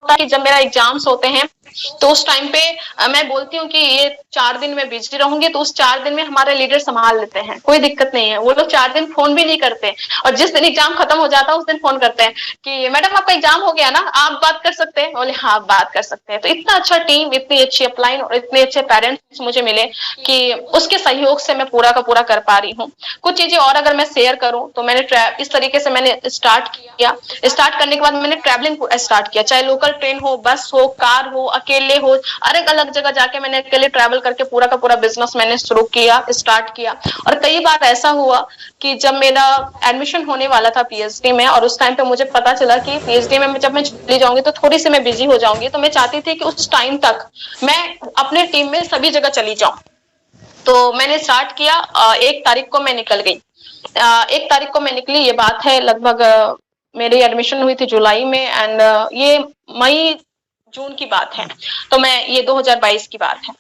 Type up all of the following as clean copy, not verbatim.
होता है कि जब मेरा एग्जाम्स होते हैं तो उस टाइम पे मैं बोलती हूँ कि ये 4 दिन में बिजी रहूंगी, तो उस 4 दिन में हमारे लीडर संभाल लेते हैं, कोई दिक्कत नहीं है। वो लोग 4 दिन फोन भी नहीं करते, और जिस दिन एग्जाम खत्म हो जाता है उस दिन फोन करते हैं कि मैडम आपका एग्जाम हो गया ना, आप बात कर सकते हैं। बोले हाँ, आप बात कर सकते हैं। तो इतना अच्छा टीम, इतनी अच्छी अपलाइन और इतने अच्छे पेरेंट्स मुझे मिले कि उसके सहयोग से मैं पूरा का पूरा कर पा रही हूँ। कुछ चीजें और अगर मैं शेयर करूँ तो मैंने इस तरीके से मैंने स्टार्ट किया। स्टार्ट करने के बाद मैंने ट्रैवलिंग स्टार्ट किया, चाहे लोकल ट्रेन हो, बस हो, कार हो, अकेले हो, अलग अलग जगह जाके मैंने अकेले ट्रैवल करके पूरा का पूरा बिजनेस मैंने शुरू किया, स्टार्ट किया। और कई बार ऐसा हुआ कि जब मेरा एडमिशन होने वाला था पीएचडी में, और उस टाइम पे मुझे पता चला कि पीएचडी में जब मैं चली जाऊंगी तो थोड़ी सी मैं बिजी हो जाऊंगी, तो मैं चाहती थी कि उस टाइम तक मैं अपने टीम में सभी जगह चली जाऊं। तो मैंने स्टार्ट किया, 1 तारीख को मैं निकल गई। 1 तारीख को मैं निकली, ये बात है लगभग मेरी एडमिशन हुई थी जुलाई में, एंड ये मई जून की बात है। तो मैं ये 2022 की बात है।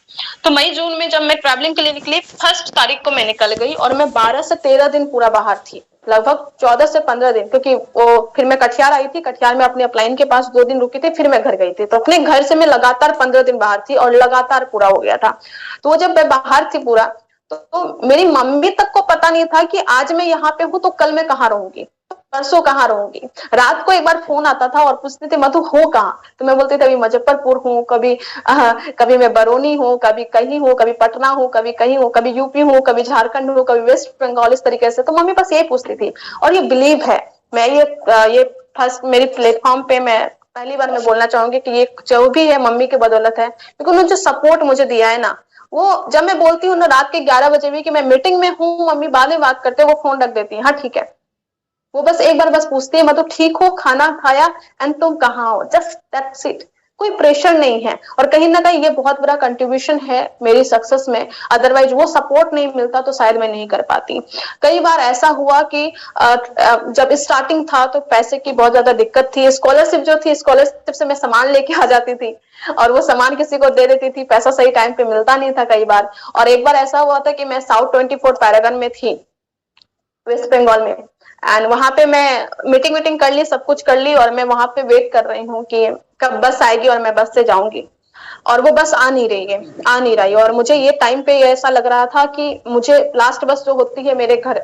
तो मई जून में जब मैं ट्रैवलिंग के लिए निकली, 1 तारीख को मैं निकल गई, और मैं 12 से 13 दिन पूरा बाहर थी, लगभग 14 से 15 दिन, क्योंकि वो फिर मैं कटिहार आई थी। कटिहार में अपने अपलाइन के पास 2 दिन रुकी थी, फिर मैं घर गई थी। तो अपने घर से मैं लगातार 15 दिन बाहर थी, और लगातार पूरा हो गया था। तो वो जब मैं बाहर थी पूरा, तो मेरी मम्मी तक को पता नहीं था कि आज मैं यहाँ पे हूँ तो कल मैं कहाँ रहूंगी, परसों कहाँ रहूंगी। रात को एक बार फोन आता था और पूछते थे मधु हो कहाँ, तो मैं बोलती थी अभी मुजफ्फरपुर हूँ, कभी मैं बरौनी हूँ, कभी कहीं हूँ, कभी पटना हूँ, कभी कहीं हूँ, कभी यूपी हूँ, कभी झारखंड हूँ, कभी वेस्ट बंगाल, इस तरीके से। तो मम्मी बस यही पूछती थी। और ये बिलीव है, मैं ये फर्स्ट मेरी प्लेटफॉर्म पे मैं पहली बार मैं बोलना चाहूंगी कि ये जो भी है मम्मी की बदौलत है, क्योंकि उन्होंने जो सपोर्ट मुझे दिया है ना, वो जब मैं बोलती हूँ ना रात के 11 बजे भी कि मैं मीटिंग में हूँ, मम्मी बाद में बात करते, वो फोन रख देती है, हाँ ठीक है। वो बस एक बार बस पूछती है मतलब ठीक हो, खाना खाया, एंड तुम कहाँ हो, जस्ट दैट्स इट। कोई प्रेशर नहीं है, और कहीं ना कहीं ये बहुत बड़ा कंट्रीब्यूशन है मेरी सक्सेस में। अदरवाइज वो सपोर्ट नहीं मिलता तो शायद मैं नहीं कर पाती। कई बार ऐसा हुआ कि जब स्टार्टिंग था तो पैसे की बहुत ज्यादा दिक्कत थी। स्कॉलरशिप जो थी, स्कॉलरशिप से मैं सामान लेके आ जाती थी, और वो सामान किसी को दे देती थी, पैसा सही टाइम पे मिलता नहीं था कई बार। और एक बार ऐसा हुआ था कि मैं साउथ 24 पैरागन में थी, वेस्ट बंगाल में, एंड वहां पे मैं मीटिंग कर ली, सब कुछ कर ली, और मैं वहां पे वेट कर रही हूँ कि कब बस आएगी और मैं बस से जाऊंगी। और वो बस आ नहीं रही है, आ नहीं रही। और मुझे ये टाइम पे ऐसा लग रहा था कि मुझे लास्ट बस जो होती है मेरे घर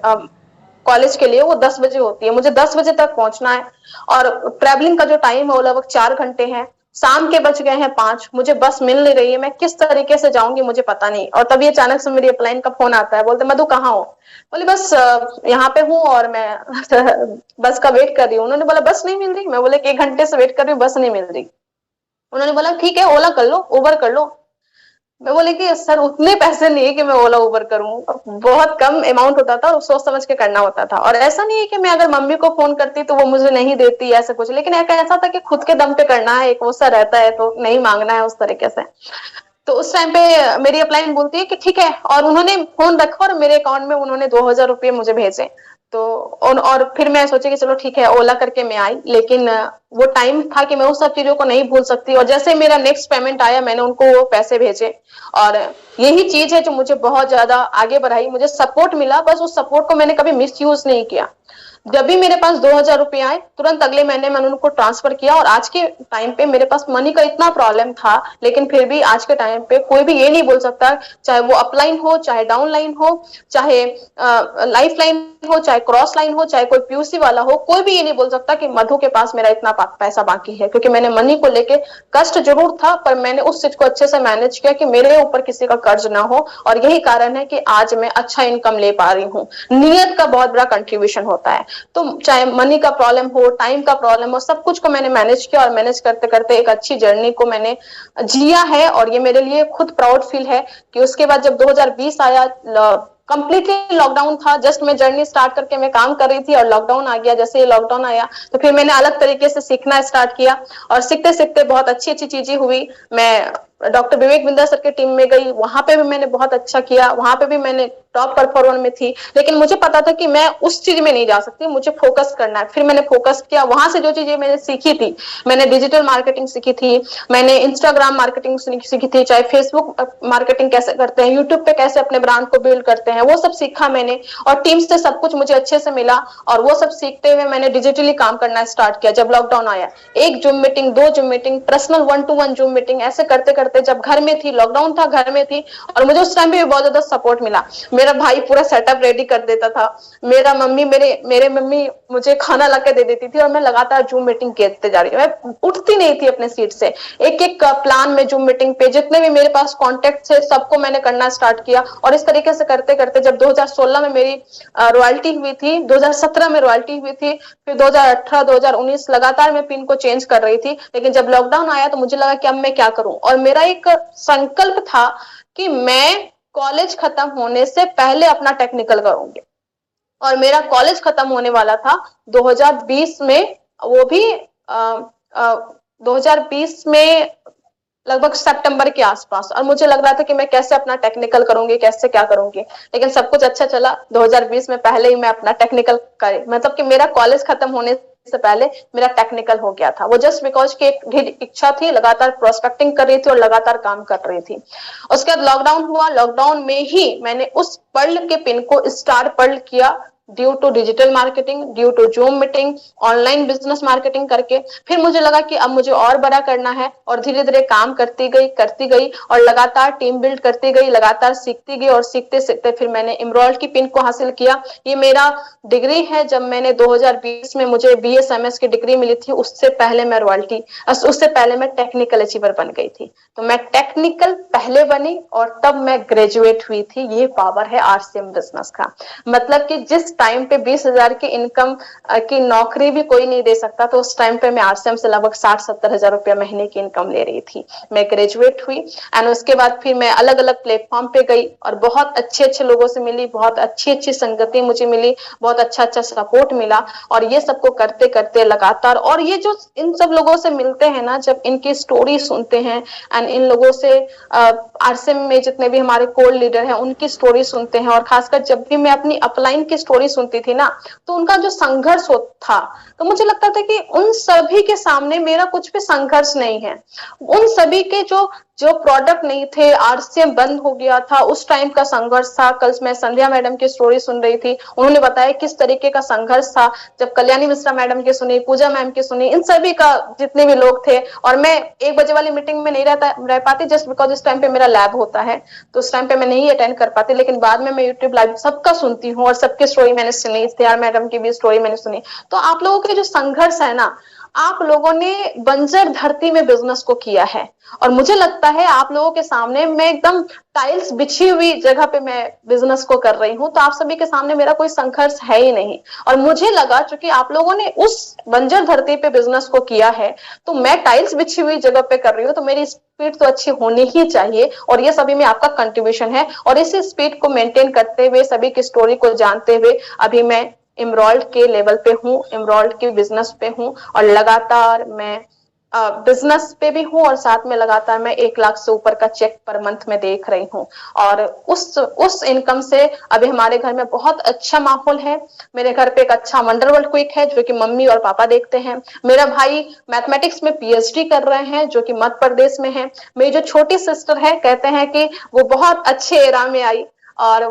कॉलेज के लिए, वो 10 बजे होती है, मुझे 10 बजे तक पहुंचना है। और ट्रैवलिंग का जो टाइम है वो लगभग 4 घंटे है। शाम के बज गए हैं 5, मुझे बस मिल नहीं रही है, मैं किस तरीके से जाऊंगी मुझे पता नहीं। और तभी अचानक से मेरी अपलाइन का फोन आता है, बोलते मधु कहाँ हो। बोले बस यहाँ पे हूँ, और मैं बस का वेट कर रही हूँ। उन्होंने बोला बस नहीं मिल रही। मैं बोले 1 घंटे से वेट कर रही हूँ, बस नहीं मिल रही। उन्होंने बोला ठीक है ओला कर लो, उबर कर लो। मैं बोले कि सर उतने पैसे नहीं है कि मैं ओला उबर करूं, बहुत कम अमाउंट होता था और सोच समझ के करना होता था। और ऐसा नहीं है कि मैं अगर मम्मी को फोन करती तो वो मुझे नहीं देती ऐसा कुछ, लेकिन एक ऐसा था कि खुद के दम पे करना है, एक वो सा रहता है तो नहीं मांगना है उस तरीके से। तो उस टाइम पे मेरी अपलाइन बोलती है कि ठीक है, और उन्होंने फोन रखा और मेरे अकाउंट में उन्होंने 2000 रुपये मुझे भेजे। तो और फिर मैं सोची कि चलो ठीक है, ओला करके मैं आई। लेकिन वो टाइम था कि मैं उस सब चीजों को नहीं भूल सकती, और जैसे मेरा नेक्स्ट पेमेंट आया मैंने उनको वो पैसे भेजे। और यही चीज है जो मुझे बहुत ज्यादा आगे बढ़ाई, मुझे सपोर्ट मिला, बस उस सपोर्ट को मैंने कभी मिस यूज नहीं किया। जब भी मेरे पास 2000 रुपये आए तुरंत अगले महीने मैंने उनको ट्रांसफर किया। और आज के टाइम पे मेरे पास मनी का इतना प्रॉब्लम था, लेकिन फिर भी आज के टाइम पे कोई भी ये नहीं बोल सकता, चाहे वो अपलाइन हो, चाहे डाउन लाइन हो, चाहे लाइफ लाइन हो, चाहे क्रॉस लाइन हो, चाहे कोई पीयूसी वाला हो, कोई भी ये नहीं बोल सकता कि मधु के पास मेरा इतना पैसा बाकी है। क्योंकि मैंने मनी को लेके कष्ट जरूर था, पर मैंने उस चीज को अच्छे से मैनेज किया कि मेरे ऊपर किसी का कर्ज ना हो। और यही कारण है कि आज मैं अच्छा इनकम ले पा रही हूँ। नियत का बहुत बड़ा कंट्रीब्यूशन होता है। तो चाहे मनी का प्रॉब्लम हो, टाइम का प्रॉब्लम हो, सब कुछ को मैंने मैनेज किया, और मैनेज करते करते एक अच्छी जर्नी को मैंने जिया है। और ये मेरे लिए खुद प्राउड फील है कि उसके बाद जब 2020 आया, कंप्लीटली लॉकडाउन था, जस्ट मैं जर्नी स्टार्ट करके मैं काम कर रही थी और लॉकडाउन आ गया। जैसे ये लॉकडाउन आया तो फिर मैंने अलग तरीके से सीखना स्टार्ट किया, और सीखते सीखते बहुत अच्छी अच्छी चीजें हुई। मैं डॉक्टर विवेक बिंदा सर के टीम में गई, वहां पे भी मैंने बहुत अच्छा किया, वहां पे भी मैंने टॉप परफॉर्मर में थी। लेकिन मुझे पता था कि मैं उस चीज में नहीं जा सकती, मुझे फोकस करना है। फिर मैंने फोकस किया, वहां से जो चीजें मैंने सीखी थी, मैंने डिजिटल मार्केटिंग सीखी थी, मैंने इंस्टाग्राम मार्केटिंग सीखी थी, चाहे फेसबुक मार्केटिंग कैसे करते हैं, यूट्यूब पे कैसे अपने ब्रांड को बिल्ड करते हैं, वो सब सीखा मैंने। और टीम से सब कुछ मुझे अच्छे से मिला, और वो सब सीखते हुए मैंने डिजिटली काम करना स्टार्ट किया। जब लॉकडाउन आया, एक जूम मीटिंग, दो zoom meeting, personal 1-to-1 zoom meeting, ऐसे करते करते जब घर में थी, लॉकडाउन था, घर में थी, और मुझे उस टाइम पे भी बहुत ज्यादा सपोर्ट मिला। मेरा भाई पूरा सेटअप रेडी कर देता था, मेरा मम्मी मेरे मम्मी मुझे खाना ला के दे देती थी, और मैं लगातार जूम मीटिंग करते जा रही, मैं उठती नहीं थी अपने सीट से। एक एक प्लान में जूम मीटिंग पे जितने भी मेरे पास कॉन्टेक्ट थे सबको मैंने करना स्टार्ट किया। और इस तरीके से करते करते जब 2016 में मेरी रॉयल्टी हुई थी, 2017 में रॉयल्टी हुई थी, फिर 2018, 2019 लगातार मैं पिन को चेंज कर रही थी। लेकिन जब लॉकडाउन आया तो मुझे लगा कि अब मैं क्या करूं, और मेरा एक संकल्प था कि मैं कॉलेज खत्म होने से पहले अपना टेक्निकल करूंगी। और मेरा कॉलेज खत्म होने वाला था 2020 में, वो भी 2020 में लगभग सितंबर के आसपास। और मुझे लग रहा था कि मैं कैसे अपना टेक्निकल करूंगी, कैसे क्या करूंगी। लेकिन सब कुछ अच्छा चला, 2020 में पहले ही मैं अपना टेक्निकल कर, मतलब कि मेरा कॉलेज खत्म होने से पहले मेरा टेक्निकल हो गया था। वो जस्ट बिकॉज की एक इच्छा थी, लगातार प्रोस्पेक्टिंग कर रही थी और लगातार काम कर रही थी। उसके बाद लॉकडाउन हुआ, लॉकडाउन में ही मैंने उस पर्ल के पिन को स्टार पर्ल किया, due to digital marketing, due to zoom meeting, online business marketing करके। फिर मुझे लगा कि अब मुझे और बड़ा करना है, और धीरे धीरे काम करती गई और लगातार टीम बिल्ड करती गई, लगातार सीखती गई, और सीखते सीखते फिर मैंने एमरॉल्ड की पिन को हासिल किया। ये मेरा डिग्री है। जब मैंने 2020 में मुझे BSMS की डिग्री मिली थी, उससे पहले मैं रॉयल्टी, उससे पहले मैं टेक्निकल अचीवर बन गई थी। तो मैं टेक्निकल पहले बनी और तब मैं ग्रेजुएट हुई थी। ये पावर है RCM बिजनेस का। मतलब कि जिस टाइम पे 20,000 की इनकम की नौकरी भी कोई नहीं दे सकता, तो उस टाइम पे मैं RCM से लगभग 60-70 हजार रुपया महीने की इनकम ले रही थी। मैं ग्रेजुएट हुई, एंड उसके बाद फिर मैं अलग अलग प्लेटफॉर्म पे गई और बहुत अच्छे अच्छे लोगों से मिली, बहुत अच्छी अच्छी संगति मुझे मिली, बहुत अच्छा अच्छा सपोर्ट मिला। और ये सबको करते करते लगातार, और ये जो इन सब लोगों से मिलते हैं ना, जब इनकी स्टोरी सुनते हैं, एंड इन लोगों से RCM में जितने भी हमारे कोर लीडर हैं उनकी स्टोरी सुनते हैं, और खासकर जब भी मैं अपनी अपलाइन की स्टोरी सुनती थी ना, तो उनका जो संघर्ष था, तो मुझे लगता था कि उन सभी के सामने मेरा कुछ भी संघर्ष नहीं है। उन सभी के जो जो प्रोडक्ट नहीं थे, RCM बंद हो गया था, उस टाइम का संघर्ष था। कल मैं संध्या मैडम की स्टोरी सुन रही थी, उन्होंने बताया किस तरीके का संघर्ष था। जब कल्याणी मिश्रा मैडम की सुनी, पूजा मैम की सुनी, इन सभी का जितने भी लोग थे, और मैं 1 बजे वाली मीटिंग में नहीं रह पाती, जस्ट बिकॉज इस टाइम पे मेरा लैब होता है, तो उस टाइम पे मैं नहीं अटेंड कर पाती। लेकिन बाद में मैं यूट्यूब लाइव सबका सुनती हूँ, और सबकी स्टोरी मैंने सुनी, इश्तियार मैडम की भी स्टोरी मैंने सुनी। तो आप लोगों के जो संघर्ष है ना, आप लोगों ने बंजर धरती में बिजनेस को किया है, और मुझे लगता है आप लोगों के सामने मैं एकदम टाइल्स बिछी हुई जगह पे मैं बिजनेस को कर रही हूँ। तो आप सभी के सामने मेरा कोई संघर्ष है ही नहीं। और मुझे लगा चूंकि आप लोगों ने उस बंजर धरती पे बिजनेस को किया है, तो मैं टाइल्स बिछी हुई जगह पे कर रही हूँ, तो मेरी स्पीड तो अच्छी होनी ही चाहिए। और ये सभी में आपका कंट्रीब्यूशन है, और इसी स्पीड को मेंटेन करते हुए, सभी की स्टोरी को जानते हुए, अभी मैं एमरॉल्ड के लेवल पे हूँ, एमरॉल्ड के बिजनेस पे हूँ, और लगातार मैं बिजनेस पे भी हूँ, और साथ में लगातार मैं 1 लाख से ऊपर का चेक पर मंथ में देख रही हूँ। और उस इनकम से अभी हमारे घर में बहुत अच्छा माहौल है। मेरे घर पे एक अच्छा वंडरवर्ल्ड क्विक है, जो कि मम्मी और पापा देखते हैं। मेरा भाई मैथमेटिक्स में PhD कर रहे हैं, जो कि मध्य प्रदेश में है। मेरी जो छोटी सिस्टर है, कहते हैं कि वो बहुत अच्छे एरा में आई, और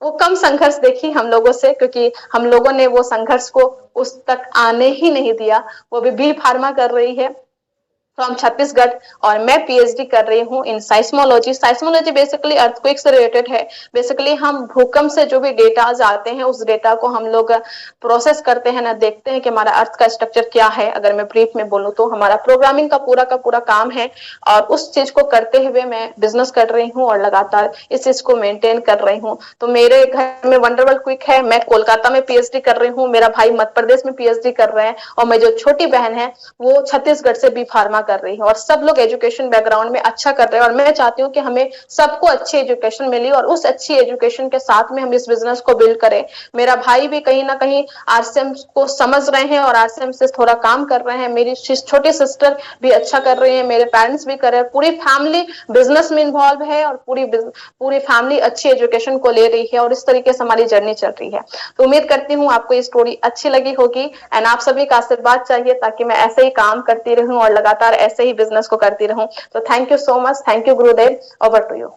वो कम संघर्ष देखी हम लोगों से, क्योंकि हम लोगों ने वो संघर्ष को उस तक आने ही नहीं दिया। वो भी B.Pharma कर रही है फ्रॉम छत्तीसगढ़, और मैं PhD कर रही हूँ इन साइस्मोलॉजी। साइस्मोलॉजी बेसिकली अर्थक्वेक से रिलेटेड है। बेसिकली हम भूकंप से जो भी डेटाज आते हैं, उस डेटा को हम लोग प्रोसेस करते हैं ना, देखते हैं कि हमारा अर्थ का स्ट्रक्चर क्या है। अगर मैं ब्रीफ में बोलूँ तो हमारा प्रोग्रामिंग का पूरा काम है, और उस चीज को करते हुए मैं बिजनेस कर रही हूँ, और लगातार इस चीज को मेंटेन कर रही हूँ। तो मेरे घर में वंडरवर्ल्ड क्विक है, मैं कोलकाता में PhD कर रही हूँ, मेरा भाई मध्य प्रदेश में PhD कर रहे हैं, और मैं जो छोटी बहन है वो छत्तीसगढ़ से B.Pharma कर रही है और सब लोग एजुकेशन बैकग्राउंड में अच्छा कर रहे हैं और मैं चाहती हूँ कि हमें सबको अच्छी एजुकेशन मिली और उस अच्छी एजुकेशन के साथ में हम इस बिजनेस को बिल्ड करें। मेरा भाई भी कहीं ना कहीं आरसीएम को समझ रहे हैं और आरसीएम से थोड़ा काम कर रहे हैं, मेरी छोटी सिस्टर भी अच्छा कर रही है, मेरे पेरेंट्स भी कर रहे हैं, पूरी फैमिली बिजनेस में इन्वॉल्व है और पूरी फैमिली अच्छी एजुकेशन को ले रही है और इस तरीके से हमारी जर्नी चल रही है। तो उम्मीद करती हूँ आपको ये स्टोरी अच्छी लगी होगी एंड आप सभी का आशीर्वाद चाहिए ताकि मैं ऐसे ही काम करती रहूं और लगातार ऐसे ही बिजनेस को करती रहूं। तो thank you so much, thank you Gurudev, over to you.